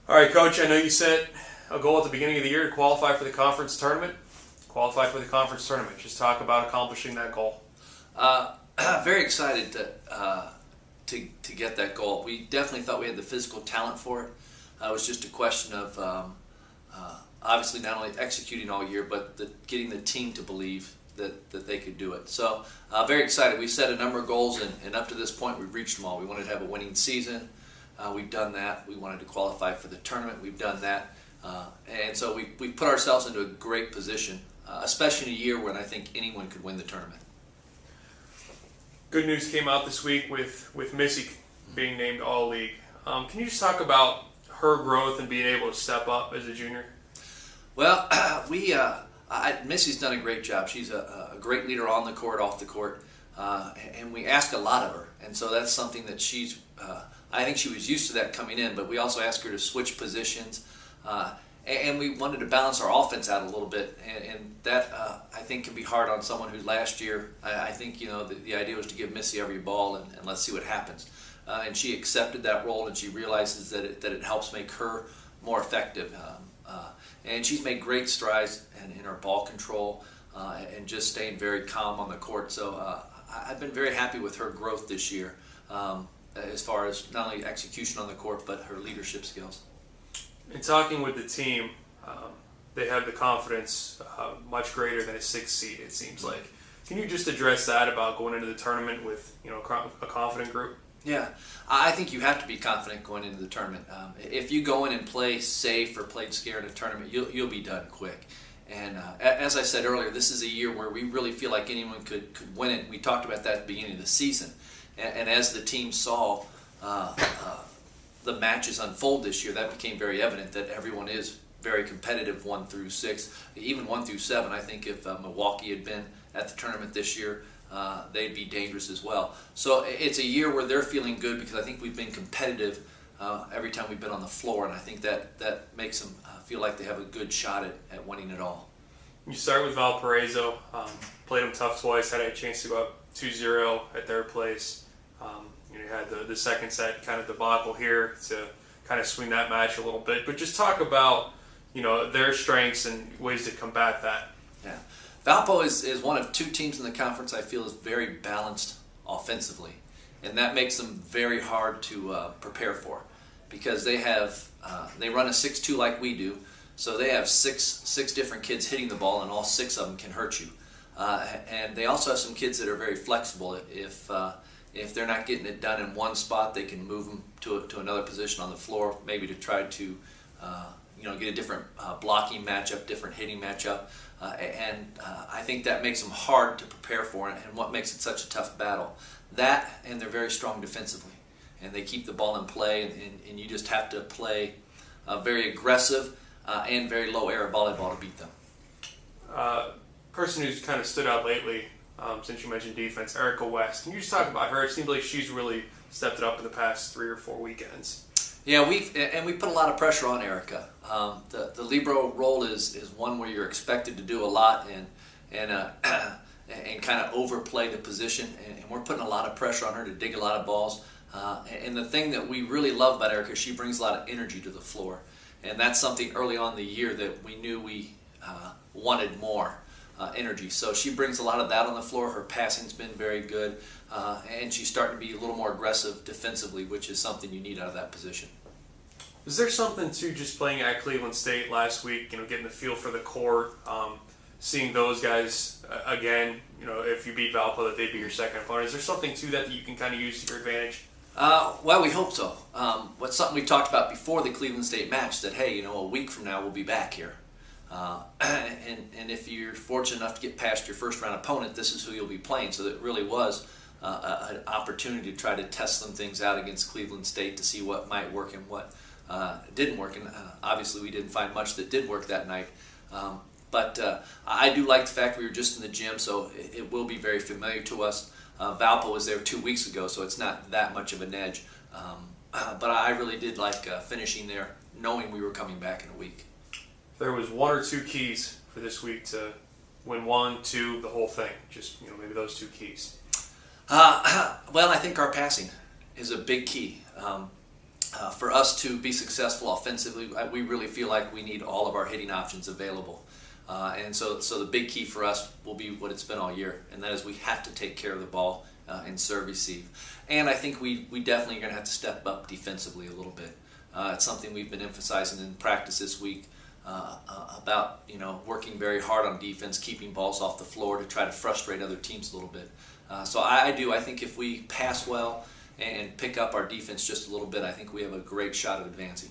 All right, Coach, I know you set a goal at the beginning of the year to qualify for the conference tournament. Just talk about accomplishing that goal. Very excited to get that goal. We definitely thought we had the physical talent for it. It was just a question of obviously not only executing all year, but getting the team to believe that they could do it. So very excited. We set a number of goals, and up to this point we've reached them all. We wanted to have a winning season. We've done that. We wanted to qualify for the tournament. We've done that. And so we put ourselves into a great position, especially in a year when I think anyone could win the tournament. Good news came out this week with Missy being named All-League. Can you just talk about her growth and being able to step up as a junior? Well, Missy's done a great job. She's a great leader on the court, off the court, and we ask a lot of her. And so that's something that she's, I think she was used to that coming in, but we also ask her to switch positions. And we wanted to balance our offense out a little bit, and that I think can be hard on someone who last year, I think the idea was to give Missy every ball and let's see what happens. And she accepted that role, and she realizes that it helps make her more effective. And she's made great strides in her ball control and just staying very calm on the court. So I've been very happy with her growth this year as far as not only execution on the court, but her leadership skills. In talking with the team, they have the confidence much greater than a 6th seed, it seems like. Can you just address that about going into the tournament with a confident group? Yeah, I think you have to be confident going into the tournament. If you go in and play safe or play scared in a tournament, you'll be done quick. And as I said earlier, this is a year where we really feel like anyone could win it. We talked about that at the beginning of the season. And as the team saw the matches unfold this year, that became very evident that everyone is very competitive 1 through 6, even 1 through 7. I think if Milwaukee had been at the tournament this year, they'd be dangerous as well. So it's a year where they're feeling good because I think we've been competitive every time we've been on the floor, and I think that makes them feel like they have a good shot at winning it all. You start with Valparaiso, played them tough twice, had a chance to go up 2-0 at their place. You had the second set kind of debacle here to kind of swing that match a little bit. But just talk about their strengths and ways to combat that. Yeah, Valpo is one of 2 teams in the conference I feel is very balanced offensively, and that makes them very hard to prepare for because they run a 6-2 like we do, so they have six different kids hitting the ball, and all 6 of them can hurt you. And they also have some kids that are very flexible. If they're not getting it done in one spot, they can move them to another position on the floor, maybe to try to get a different blocking matchup, different hitting matchup. And I think that makes them hard to prepare for, and what makes it such a tough battle. That, and they're very strong defensively, and they keep the ball in play, and you just have to play very aggressive and very low error volleyball to beat them. Person who's kind of stood out lately, since you mentioned defense, Erica West. Can you just talk about her? It seems like she's really stepped it up in the past 3 or 4 weekends. Yeah, we put a lot of pressure on Erica. The libero role is one where you're expected to do a lot and kind of overplay the position, and we're putting a lot of pressure on her to dig a lot of balls. And the thing that we really love about Erica, she brings a lot of energy to the floor, and that's something early on in the year that we knew we wanted more. Energy. So she brings a lot of that on the floor. Her passing's been very good, and she's starting to be a little more aggressive defensively, which is something you need out of that position. Is there something to just playing at Cleveland State last week, getting the feel for the court, seeing those guys again, if you beat Valpo, that they'd be your second opponent? Is there something to that you can kind of use to your advantage? Well, we hope so. What's something we talked about before the Cleveland State match, that, hey, a week from now we'll be back here. And if you're fortunate enough to get past your first round opponent, this is who you'll be playing. So it really was an opportunity to try to test some things out against Cleveland State to see what might work and what didn't work. And obviously we didn't find much that did work that night. But I do like the fact we were just in the gym, so it will be very familiar to us. Valpo was there 2 weeks ago, so it's not that much of an edge. But I really did like finishing there, knowing we were coming back in a week. There was 1 or 2 keys for this week to win 1, 2, the whole thing. Just maybe those 2 keys. Well, I think our passing is a big key. for us to be successful offensively, we really feel like we need all of our hitting options available. And so the big key for us will be what it's been all year, and that is we have to take care of the ball and serve receive. And I think we definitely are going to have to step up defensively a little bit. It's something we've been emphasizing in practice this week about working very hard on defense, keeping balls off the floor to try to frustrate other teams a little bit. So I think if we pass well and pick up our defense just a little bit, I think we have a great shot at advancing.